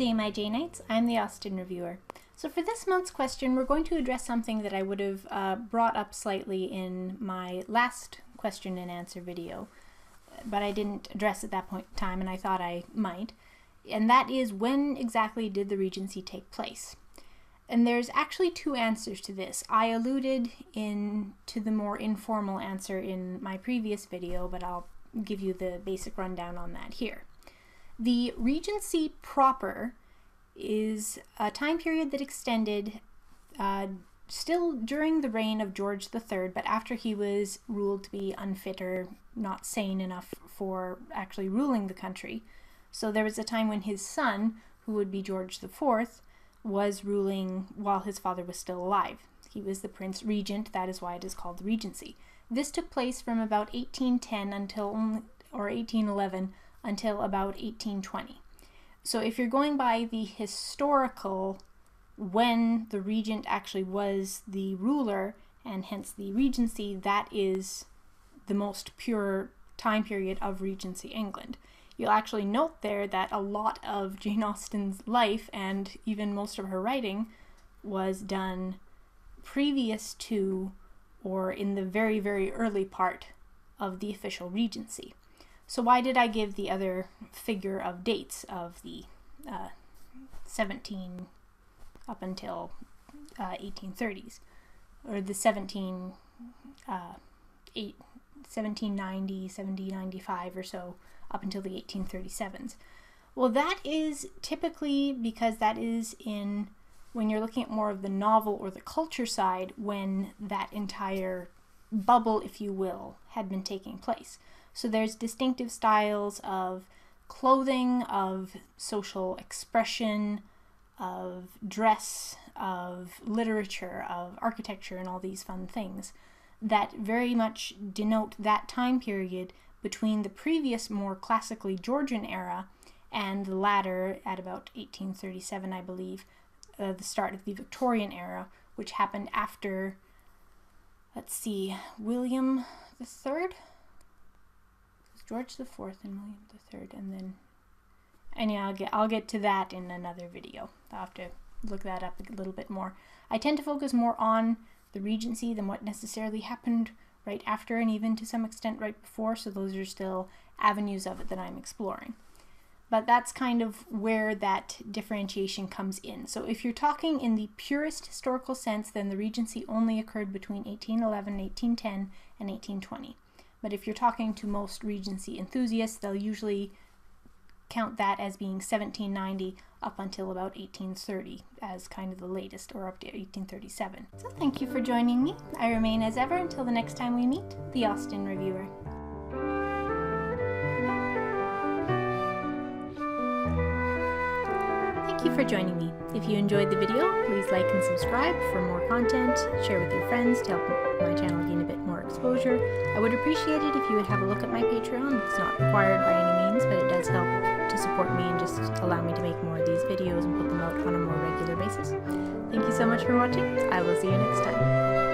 day, my J-Knights. I'm the Austen reviewer. So for this month's question, we're going to address something that I would have brought up slightly in my last question and answer video, but I didn't address at that point in time, and I thought I might. And that is, when exactly did the Regency take place? And there's actually two answers to this. I alluded to the more informal answer in my previous video, but I'll give you the basic rundown on that here. The Regency proper is a time period that extended still during the reign of George III, but after he was ruled to be unfit or not sane enough for actually ruling the country. So there was a time when his son, who would be George IV, was ruling while his father was still alive. He was the Prince Regent, that is why it is called the Regency. This took place from about 1810 or 1811 until about 1820. So if you're going by the historical, when the regent actually was the ruler, and hence the Regency, that is the most pure time period of Regency England. You'll actually note there that a lot of Jane Austen's life, and even most of her writing, was done previous to or in the very, very early part of the official Regency. So why did I give the other figure of dates of the 17 up until 1830s, or the 1790, 1795 or so up until the 1837s? Well, that is typically because that is when you're looking at more of the novel or the culture side, when that entire bubble, if you will, had been taking place. So there's distinctive styles of clothing, of social expression, of dress, of literature, of architecture, and all these fun things that very much denote that time period between the previous, more classically Georgian era and the latter at about 1837, I believe, the start of the Victorian era, which happened after, let's see, William III? George IV and William III, and then, anyhow, I'll get to that in another video. I'll have to look that up a little bit more. I tend to focus more on the Regency than what necessarily happened right after, and even to some extent right before, so those are still avenues of it that I'm exploring. But that's kind of where that differentiation comes in. So if you're talking in the purest historical sense, then the Regency only occurred between 1811, 1810, and 1820. But if you're talking to most Regency enthusiasts, they'll usually count that as being 1790 up until about 1830 as kind of the latest, or up to 1837. So thank you for joining me. I remain as ever until the next time we meet, the Austen Reviewer. Thank you for joining me. If you enjoyed the video, please like and subscribe for more content, share with your friends to help my channel gain a bit more exposure. I would appreciate it if you would have a look at my Patreon. It's not required by any means, but it does help to support me and just allow me to make more of these videos and put them out on a more regular basis. Thank you so much for watching. I will see you next time.